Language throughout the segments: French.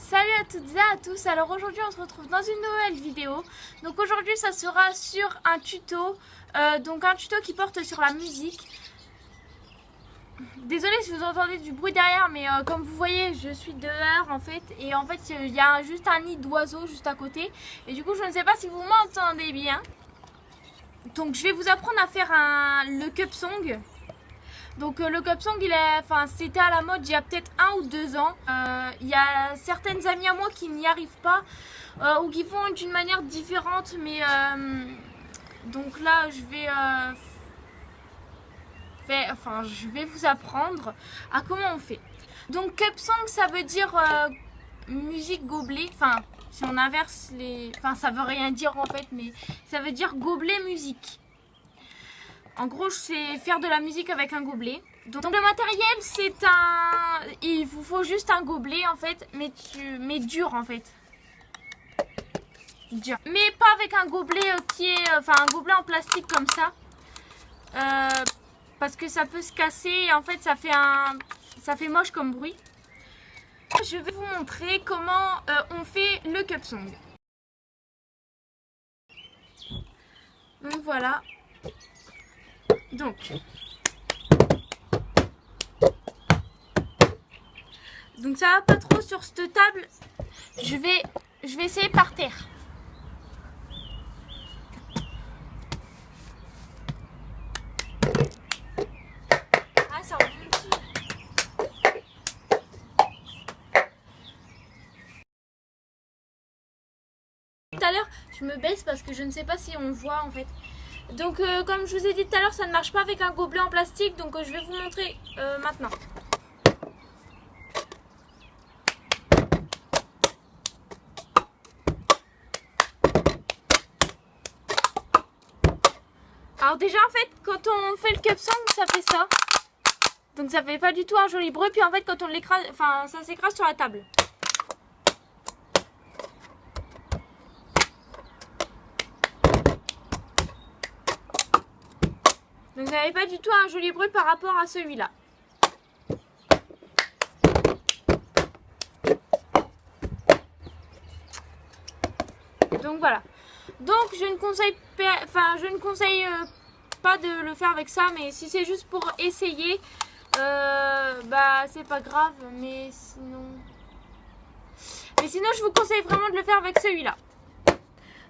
Salut à toutes et à tous, alors aujourd'hui on se retrouve dans une nouvelle vidéo. Donc aujourd'hui ça sera sur un tuto, un tuto qui porte sur la musique. Désolée si vous entendez du bruit derrière, mais comme vous voyez je suis dehors en fait. Et en fait il y a juste un nid d'oiseaux juste à côté. Et du coup je ne sais pas si vous m'entendez bien. Donc je vais vous apprendre à faire le cup song. Donc le cup song, c'était à la mode il y a peut-être 1 ou 2 ans. Il y a certaines amies à moi qui n'y arrivent pas ou qui font d'une manière différente. Mais donc là, je vais vous apprendre à comment on fait. Donc cup song, ça veut dire musique gobelet. Enfin, si on inverse les... Enfin, ça veut rien dire en fait, mais ça veut dire gobelet musique. En gros, c'est faire de la musique avec un gobelet. Donc le matériel, c'est il vous faut juste un gobelet en fait, mais dur en fait. Dur. Mais pas avec un gobelet un gobelet en plastique comme ça. Parce que ça peut se casser et en fait ça fait moche comme bruit. Je vais vous montrer comment on fait le cup song. Donc voilà. Donc ça va pas trop sur cette table. Je vais essayer par terre. Ah, ça remonte. Tout à l'heure, je me baisse parce que je ne sais pas si on voit en fait. Donc comme je vous ai dit tout à l'heure, ça ne marche pas avec un gobelet en plastique, donc je vais vous montrer maintenant. Alors déjà en fait, quand on fait le cup song, ça fait ça. Donc ça fait pas du tout un joli bruit, puis en fait quand on l'écrase, ça s'écrase sur la table. Donc ça n'avait pas du tout un joli bruit par rapport à celui-là. Donc voilà. Donc je ne conseille pas de le faire avec ça, mais si c'est juste pour essayer, c'est pas grave. Mais sinon je vous conseille vraiment de le faire avec celui-là.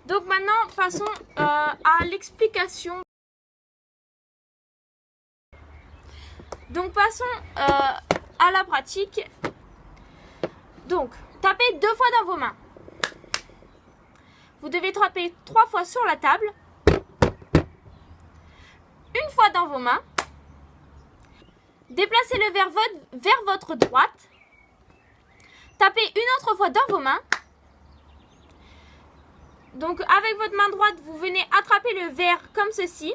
Donc maintenant passons à l'explication. Donc passons à la pratique. Donc tapez 2 fois dans vos mains. Vous devez taper 3 fois sur la table. 1 fois dans vos mains. Déplacez-le vers votre droite. Tapez une autre fois dans vos mains. Donc avec votre main droite, vous venez attraper le verre comme ceci.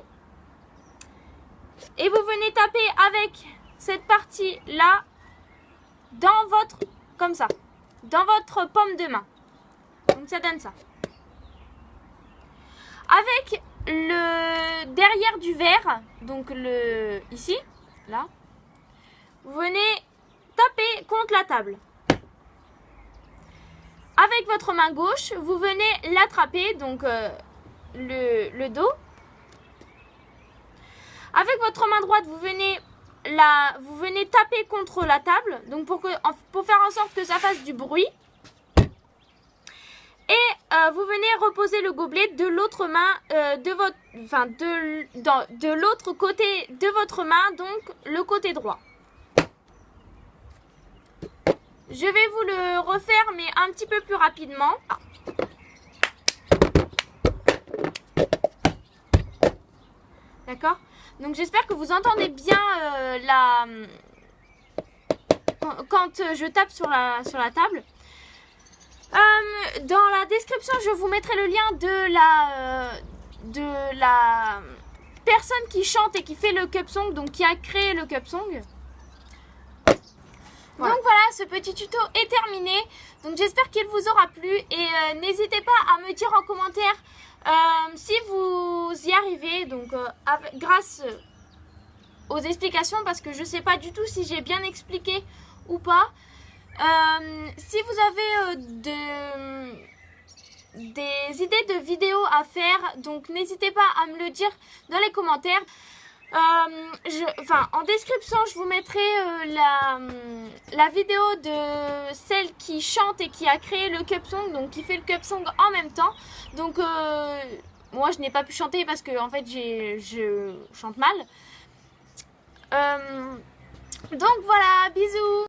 Et vous venez taper avec cette partie-là dans votre paume de main. Donc ça donne ça. Avec le derrière du verre, donc ici, là, vous venez taper contre la table. Avec votre main gauche, vous venez l'attraper, donc le dos. Avec votre main droite, vous venez taper contre la table, donc pour faire en sorte que ça fasse du bruit. Et vous venez reposer le gobelet de l'autre main, de l'autre côté de votre main, donc le côté droit. Je vais vous le refaire, mais un petit peu plus rapidement. D'accord ? Donc j'espère que vous entendez bien quand je tape sur la table. Dans la description, je vous mettrai le lien de la personne qui chante et qui fait le cup song, donc qui a créé le cup song. Voilà. Donc voilà, ce petit tuto est terminé. Donc j'espère qu'il vous aura plu et n'hésitez pas à me dire en commentaire si vous y arrivez, donc grâce aux explications, parce que je ne sais pas du tout si j'ai bien expliqué ou pas. Si vous avez des idées de vidéos à faire, donc n'hésitez pas à me le dire dans les commentaires. En description je vous mettrai la vidéo de celle qui chante et qui a créé le cup song, donc qui fait le cup song en même temps. Donc moi je n'ai pas pu chanter parce que en fait je chante mal. Donc voilà, bisous.